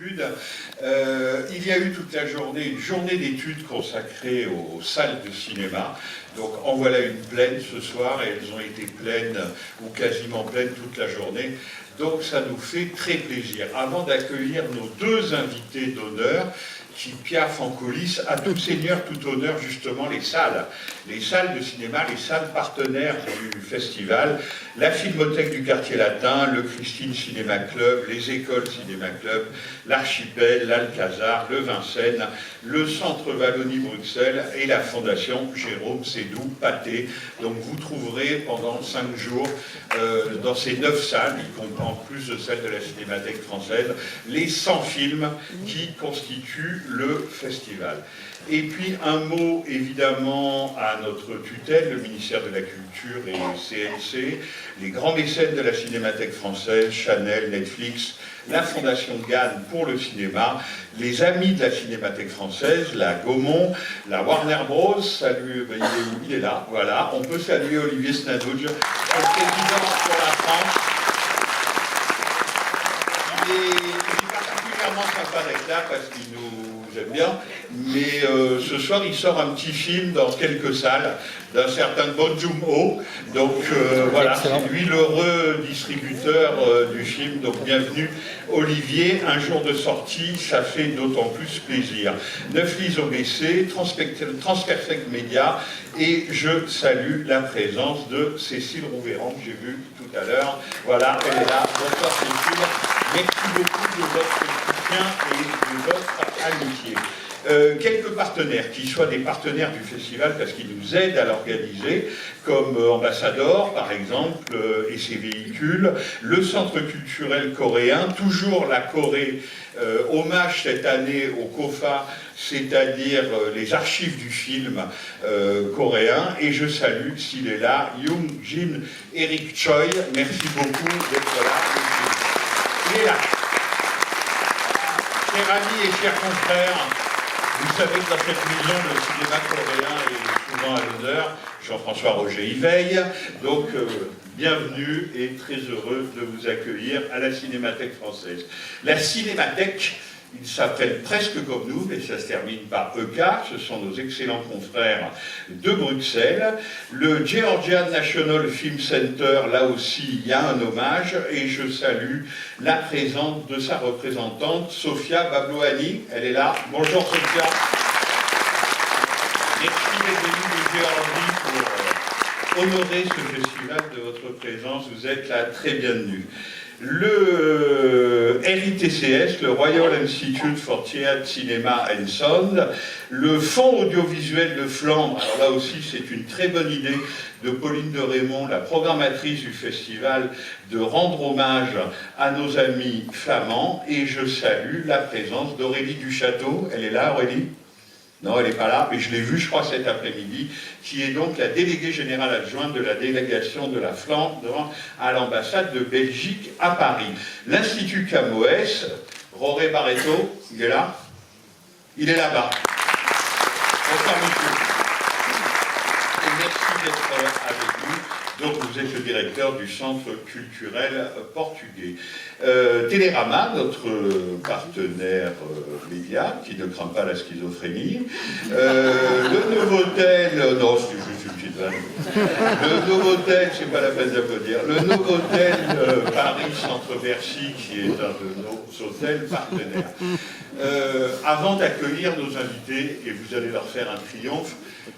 d'habitude. Il y a eu toute la journée, une journée d'études consacrée aux salles de cinéma. Donc en voilà une pleine ce soir, et elles ont été pleines, ou quasiment pleines toute la journée. Donc ça nous fait très plaisir. Avant d'accueillir nos deux invités d'honneur, qui piaffent en coulisses, à tout seigneur, tout honneur, justement, les salles de cinéma, les salles partenaires du festival, la Filmothèque du Quartier Latin, le Christine Cinéma Club, les Écoles Cinéma Club, l'Archipel, l'Alcazar, le Vincennes, le Centre Wallonie-Bruxelles et la Fondation Jérôme Sédou-Pathé. Donc vous trouverez pendant 5 jours, dans ces 9 salles, y compris en plus de celles de la Cinémathèque française, les 100 films qui constituent le festival. Et puis un mot évidemment à notre tutelle, le ministère de la Culture et le CNC, les grands mécènes de la Cinémathèque française, Chanel, Netflix, la Fondation Gann pour le cinéma, les amis de la Cinémathèque française, la Gaumont, la Warner Bros. Salut, il est là, voilà. On peut saluer Olivier Snadouge, le président pour la France. Il est particulièrement sympa d'être là parce qu'il nous aime bien, mais ce soir il sort un petit film dans quelques salles d'un certain Bong Joon-ho, donc voilà, c'est lui le redistributeur du film, donc bienvenue Olivier, un jour de sortie, ça fait d'autant plus plaisir. Neuflis OBC, Transperfect Média, et je salue la présence de Cécile Rouvéran, que j'ai vue tout à l'heure, voilà, elle est là, bonsoir Cécile, merci beaucoup de votre soutien et de votre amitié. Quelques partenaires, qui soient des partenaires du festival parce qu'ils nous aident à l'organiser, comme Ambassador par exemple, et ses véhicules, le Centre culturel coréen, toujours la Corée, hommage cette année au KOFA, c'est-à-dire les archives du film coréen, et je salue, s'il est là, Young Jin Eric Choi, merci beaucoup d'être là. Il est là. Chers amis et chers confrères, vous savez que dans cette maison, le cinéma coréen est souvent à l'honneur. Jean-François Roger y veille. Donc, bienvenue et très heureux de vous accueillir à la Cinémathèque française. La Cinémathèque, ils s'appellent presque comme nous, mais ça se termine par EK, ce sont nos excellents confrères de Bruxelles. Le Georgian National Film Center, là aussi, il y a un hommage, et je salue la présence de sa représentante, Sofia Bablouani. Elle est là. Bonjour Sofia. Merci d'être venue de Géorgie pour honorer ce festival de votre présence. Vous êtes là très bienvenue. Le RITCS, le Royal Institute for Theatre, Cinema and Sound, le Fonds audiovisuel de Flandre, alors là aussi c'est une très bonne idée de Pauline de Raymond, la programmatrice du festival, de rendre hommage à nos amis flamands, et je salue la présence d'Aurélie Duchâteau. Elle est là, Aurélie ? Non, elle n'est pas là, mais je l'ai vue, je crois, cet après-midi, qui est donc la déléguée générale adjointe de la délégation de la Flandre à l'ambassade de Belgique à Paris. L'Institut Camoès, Roré Barreto, il est là ? Il est là-bas. Bonsoir, monsieur. Et merci d'être avec nous. Donc, vous êtes le directeur du Centre culturel portugais. Télérama, notre partenaire média, qui ne craint pas la schizophrénie. Le Novotel, non, c'est juste une petite vanne. Le Novotel, c'est pas la peine d'applaudir. Le Novotel Paris Centre Bercy, qui est un de nos hôtels partenaires. Avant d'accueillir nos invités, et vous allez leur faire un triomphe,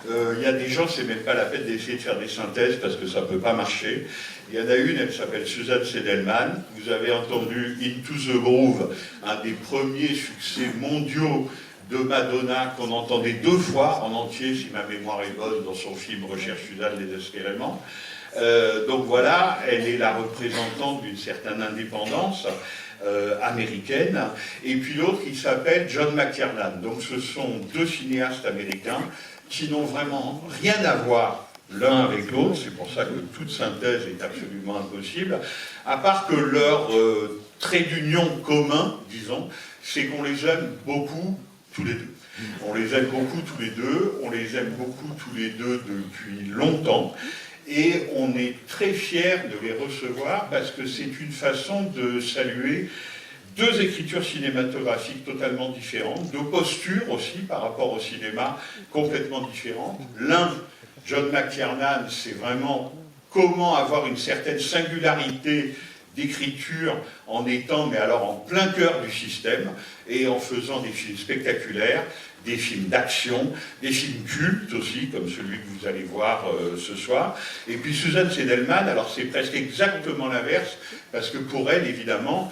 il y a des gens, c'est même pas la peine d'essayer de faire des synthèses parce que ça ne peut pas marcher. Il y en a une, elle s'appelle Suzanne Sedelman. Vous avez entendu Into the Groove, un des premiers succès mondiaux de Madonna qu'on entendait 2 fois en entier, si ma mémoire est bonne, dans son film Recherche Suzanne désespérément. Donc voilà, elle est la représentante d'une certaine indépendance américaine. Et puis l'autre, il s'appelle John McTiernan. Donc ce sont 2 cinéastes américains qui n'ont vraiment rien à voir l'un avec l'autre, c'est pour ça que toute synthèse est absolument impossible, à part que leur trait d'union commun, disons, c'est qu'on les aime beaucoup tous les deux. On les aime beaucoup tous les deux, on les aime beaucoup tous les deux depuis longtemps, et on est très fiers de les recevoir parce que c'est une façon de saluer deux écritures cinématographiques totalement différentes, deux postures aussi par rapport au cinéma complètement différentes. L'un, John McTiernan, c'est vraiment comment avoir une certaine singularité d'écriture en étant, mais alors en plein cœur du système, et en faisant des films spectaculaires, des films d'action, des films cultes aussi, comme celui que vous allez voir ce soir. Et puis Susan Seidelman, alors c'est presque exactement l'inverse, parce que pour elle, évidemment,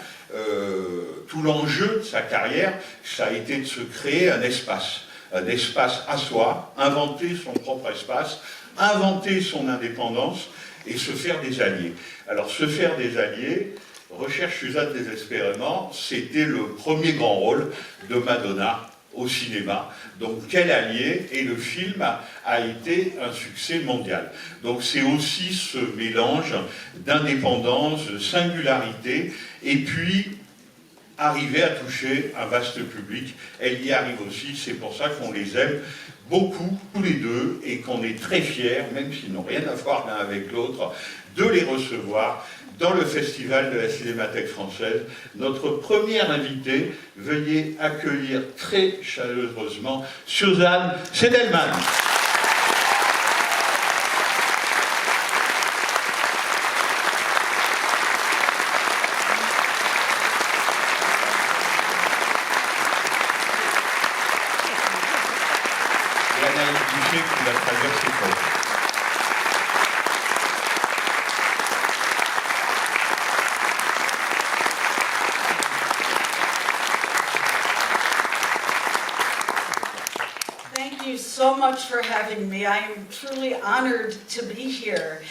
tout l'enjeu de sa carrière, ça a été de se créer un espace à soi, inventer son propre espace, inventer son indépendance, et se faire des alliés. Alors, se faire des alliés, Recherche Suzanne désespérément, c'était le premier grand rôle de Madonna au cinéma. Donc, quel allié? Et le film a été un succès mondial. Donc, c'est aussi ce mélange d'indépendance, de singularité, et puis arriver à toucher un vaste public. Elle y arrive aussi, c'est pour ça qu'on les aime beaucoup, tous les deux, et qu'on est très fiers, même s'ils n'ont rien à voir l'un avec l'autre, de les recevoir dans le Festival de la Cinémathèque française. Notre première invitée, veuillez accueillir très chaleureusement Susan Seidelman. Thank you so much for having me. I am truly honored to be here.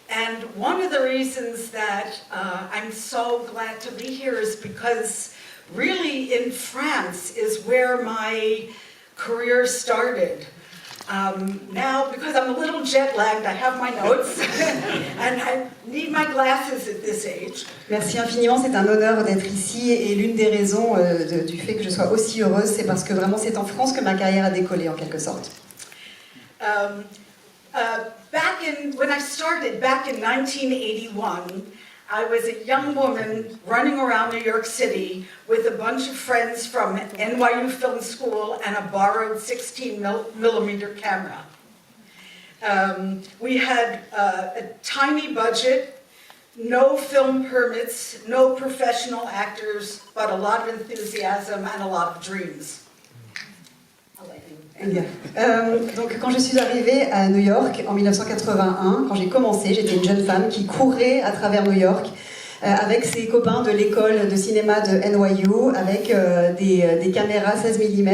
And one of the reasons that I'm so glad to be here is because really in France is where my career started. Now, because I'm a little jet-lagged, I have my notes, and I need my glasses at this age. Merci infiniment, c'est un honneur d'être ici, et l'une des raisons du fait que je sois aussi heureuse, c'est parce que vraiment c'est en France que ma carrière a décollé en quelque sorte. When I started back in 1981, I was a young woman running around New York City with a bunch of friends from NYU Film School and a borrowed 16mm camera. We had a tiny budget, no film permits, no professional actors, but a lot of enthusiasm and a lot of dreams. Donc quand je suis arrivée à New York en 1981, quand j'ai commencé, j'étais une jeune femme qui courait à travers New York avec ses copains de l'école de cinéma de NYU, avec des caméras 16 mm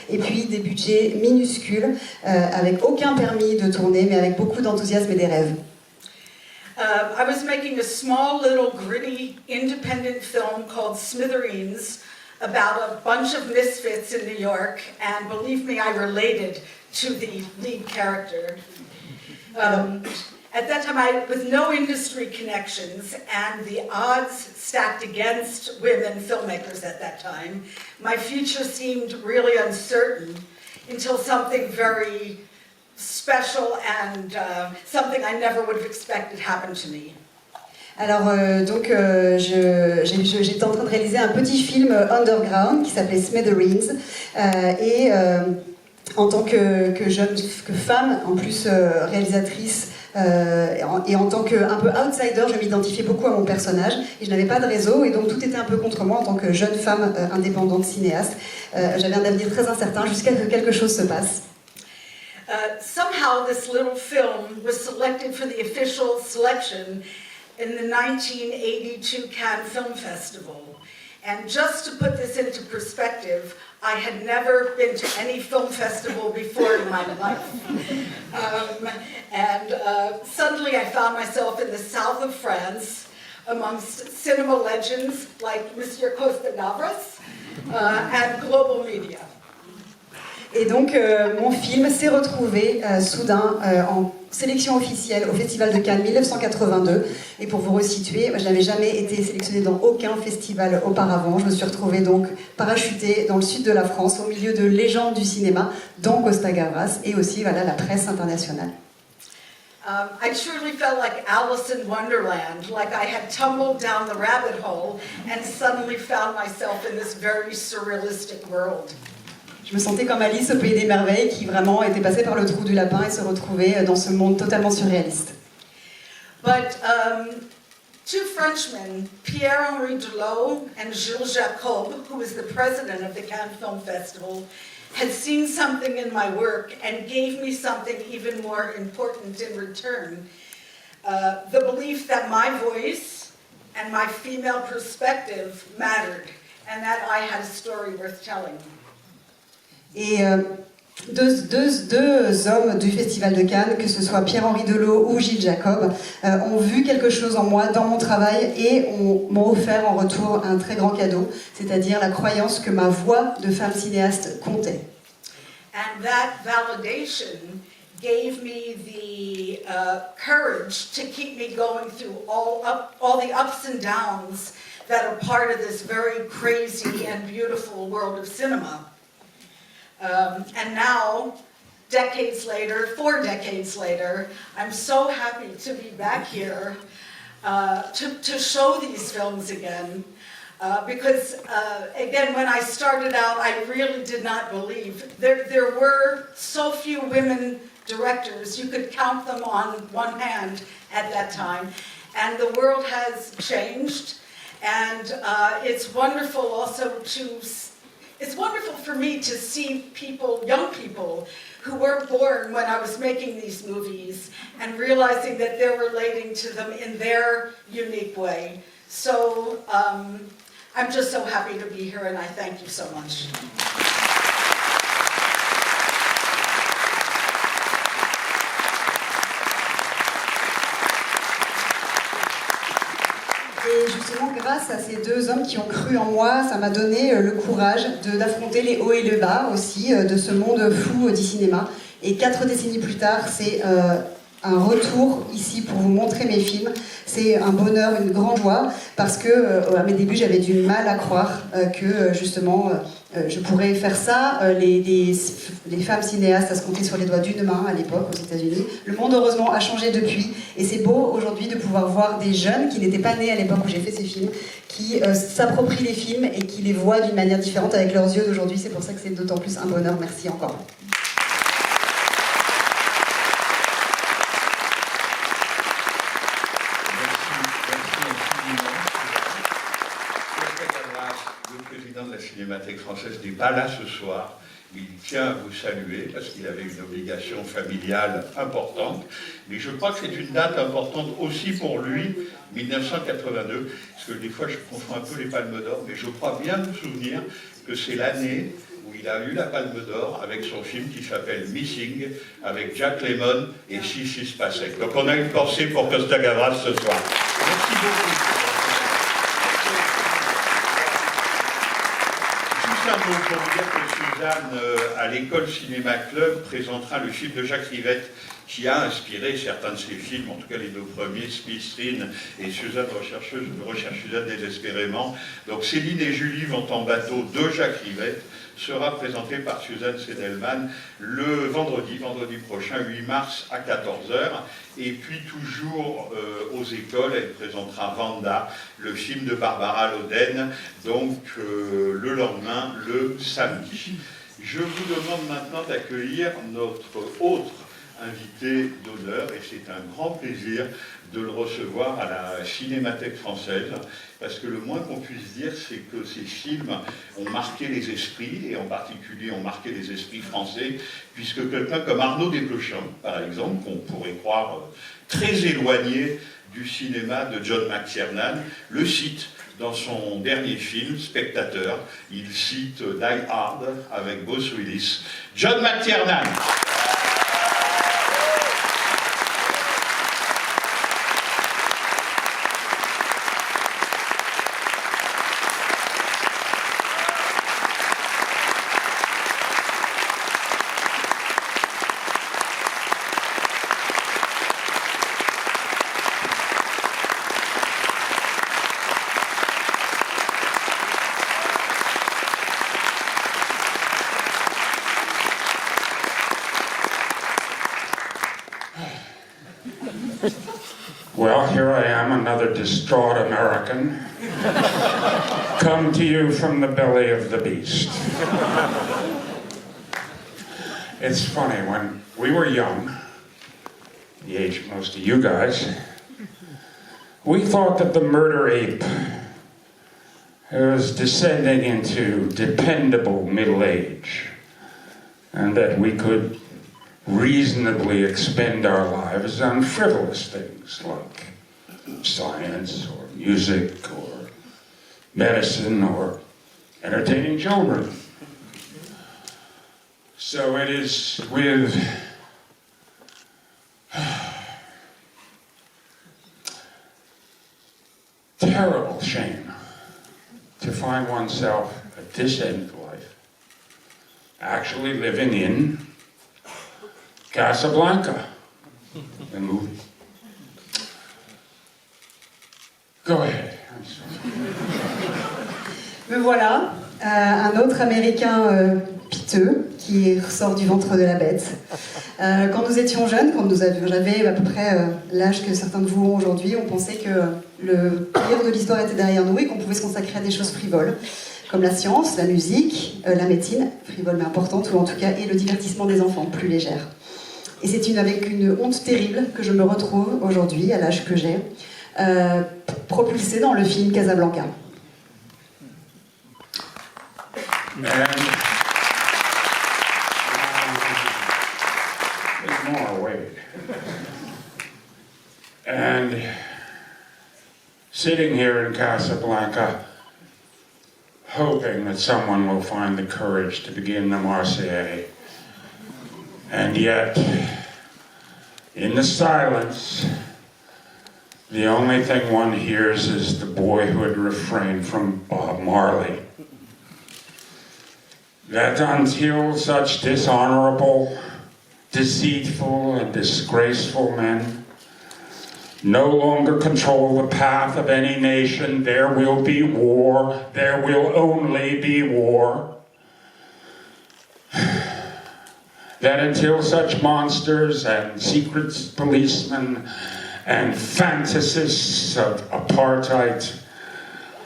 et puis des budgets minuscules, avec aucun permis de tourner, mais avec beaucoup d'enthousiasme et des rêves. I was making a small little gritty independent film called Smithereens, about a bunch of misfits in New York, and believe me, I related to the lead character. At that time, with no industry connections and the odds stacked against women filmmakers at that time, my future seemed really uncertain until something very special and something I never would have expected happened to me. Alors, j'étais en train de réaliser un petit film underground qui s'appelait Smithereens, et en tant que femme, en plus réalisatrice, et en tant qu'un peu outsider, je m'identifiais beaucoup à mon personnage, et je n'avais pas de réseau, et donc tout était un peu contre moi en tant que jeune femme indépendante cinéaste. J'avais un avenir très incertain jusqu'à ce que quelque chose se passe. Somehow this little film was selected for the official selection in the 1982 Cannes Film Festival. And just to put this into perspective, I had never been to any film festival before in my life. Suddenly I found myself in the south of France amongst cinema legends like Monsieur Costa Navras and global media. Et donc mon film s'est retrouvé soudain en sélection officielle au Festival de Cannes 1982. Et pour vous resituer, je n'avais jamais été sélectionnée dans aucun festival auparavant. Je me suis retrouvée donc parachutée dans le sud de la France, au milieu de légendes du cinéma, dont Costa Gavras, et aussi voilà, la presse internationale. I truly felt like Alice in Wonderland, like I had tumbled down the rabbit hole and suddenly found myself in this very surrealistic world. Je me sentais comme Alice au Pays des Merveilles, qui vraiment était passée par le trou du lapin et se retrouvait dans ce monde totalement surréaliste. But two Frenchmen, Pierre-Henri Delot and Gilles Jacob, who was the president of the Cannes Film Festival, had seen something in my work and gave me something even more important in return. The belief that my voice and my female perspective mattered, and that I had a story worth telling. Et deux hommes du Festival de Cannes, que ce soit Pierre-Henri Delot ou Gilles Jacob, ont vu quelque chose en moi, dans mon travail, et m'ont offert en retour un très grand cadeau, c'est-à-dire la croyance que ma voix de femme cinéaste comptait. And that validation gave me the courage to keep me going through all the ups and downs that are part of this very crazy and beautiful world of cinema. And now, 4 decades later, I'm so happy to be back here to show these films again. Because, again, when I started out, I really did not believe. There were so few women directors, you could count them on one hand at that time. And the world has changed. And it's wonderful also it's wonderful for me to see young people who were born when I was making these movies and realizing that they're relating to them in their unique way. So I'm just so happy to be here, and I thank you so much. Et justement, grâce à ces deux hommes qui ont cru en moi, ça m'a donné le courage d'affronter les hauts et les bas aussi de ce monde fou du cinéma. Et 4 décennies plus tard, c'est un retour ici pour vous montrer mes films. C'est un bonheur, une grande joie, parce que à mes débuts, j'avais du mal à croire que justement je pourrais faire ça. Les femmes cinéastes, ça se comptait sur les doigts d'une main à l'époque aux États-Unis. Le monde, heureusement, a changé depuis. Et c'est beau aujourd'hui de pouvoir voir des jeunes qui n'étaient pas nés à l'époque où j'ai fait ces films, qui s'approprient les films et qui les voient d'une manière différente avec leurs yeux d'aujourd'hui. C'est pour ça que c'est d'autant plus un bonheur. Merci encore. La Cinémathèque française n'est pas là ce soir. Il tient à vous saluer parce qu'il avait une obligation familiale importante. Mais je crois que c'est une date importante aussi pour lui, 1982, parce que des fois je confonds un peu les Palmes d'Or, mais je crois bien me souvenir que c'est l'année où il a eu la Palme d'Or avec son film qui s'appelle Missing, avec Jack Lemmon et Sissi Spacek. Donc on a une pensée pour Costa Gavras ce soir. Merci beaucoup. Pour vous dire que Suzanne, à l'école Cinéma Club, présentera le film de Jacques Rivette qui a inspiré certains de ses films, en tout cas les 2 premiers, Splitscreen et Suzanne recherche Suzanne désespérément. Donc Céline et Julie vont en bateau de Jacques Rivette, sera présenté par Suzanne Sedelman le vendredi prochain, 8 mars à 14h. Et puis toujours aux écoles, elle présentera Vanda, le film de Barbara Loden, donc le lendemain, le samedi. Je vous demande maintenant d'accueillir notre autre invité d'honneur, et c'est un grand plaisir de le recevoir à la Cinémathèque française, parce que le moins qu'on puisse dire, c'est que ces films ont marqué les esprits, et en particulier ont marqué les esprits français, puisque quelqu'un comme Arnaud Desplechin, par exemple, qu'on pourrait croire très éloigné du cinéma de John McTiernan, le cite dans son dernier film, Spectateur. Il cite Die Hard avec Bruce Willis. John McTiernan. Well, here I am, another distraught American, come to you from the belly of the beast. It's funny, when we were young, the age of most of you guys, we thought that the murder ape was descending into dependable middle age, and that we could reasonably expend our lives on frivolous things like science or music or medicine or entertaining children. So it is with terrible shame to find oneself at this end of life actually living in Casablanca, the movie. Go ahead. I'm sorry. Me voilà, un autre Américain piteux qui ressort du ventre de la bête. Quand nous étions jeunes, j'avais à peu près l'âge que certains de vous ont aujourd'hui, on pensait que le pire de l'histoire était derrière nous et qu'on pouvait se consacrer à des choses frivoles, comme la science, la musique, la médecine, frivole mais importante, ou en tout cas, et le divertissement des enfants, plus légère. Et c'est avec une honte terrible que je me retrouve aujourd'hui, à l'âge que j'ai, propulsée dans le film Casablanca. And sitting here in Casablanca, hoping that someone will find the courage to begin the Marseillaise. And yet, in the silence, the only thing one hears is the boyhood refrain from Bob Marley. That until such dishonorable, deceitful, and disgraceful men no longer control the path of any nation, there will be war, there will only be war. That until such monsters and secret policemen and fantasists of apartheid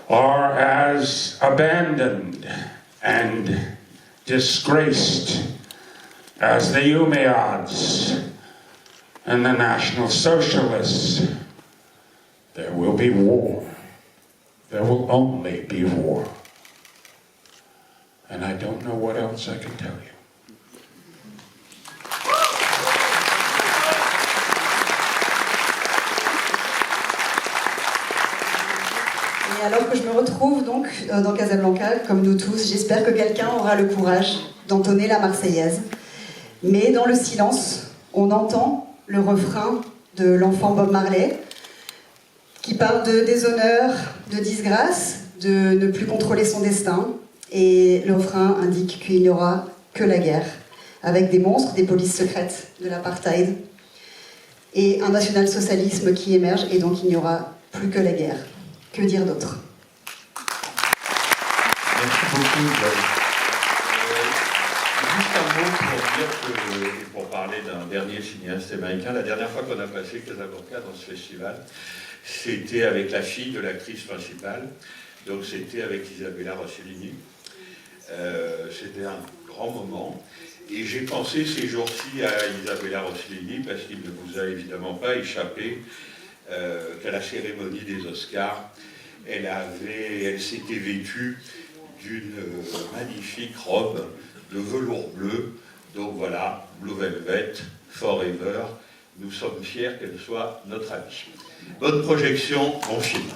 are as abandoned and disgraced as the Umayyads and the National Socialists, there will be war. There will only be war. And I don't know what else I can tell you. Et alors que je me retrouve donc dans Casablanca, comme nous tous, j'espère que quelqu'un aura le courage d'entonner la Marseillaise. Mais dans le silence, on entend le refrain de l'enfant Bob Marley, qui parle de déshonneur, de disgrâce, de ne plus contrôler son destin. Et le refrain indique qu'il n'y aura que la guerre, avec des monstres, des polices secrètes de l'apartheid, et un national-socialisme qui émerge, et donc il n'y aura plus que la guerre. Que dire d'autre? Merci beaucoup, Joël. Juste un mot pour dire que, et pour parler d'un dernier cinéaste américain, la dernière fois qu'on a passé Casablanca dans ce festival, c'était avec la fille de l'actrice principale, donc c'était avec Isabella Rossellini. C'était un grand moment. Et j'ai pensé ces jours-ci à Isabella Rossellini, parce qu'il ne vous a évidemment pas échappé qu'à la cérémonie des Oscars, elle s'était vêtue d'une magnifique robe de velours bleu. Donc voilà, Blue Velvet, Forever. Nous sommes fiers qu'elle soit notre amie. Bonne projection, bon film.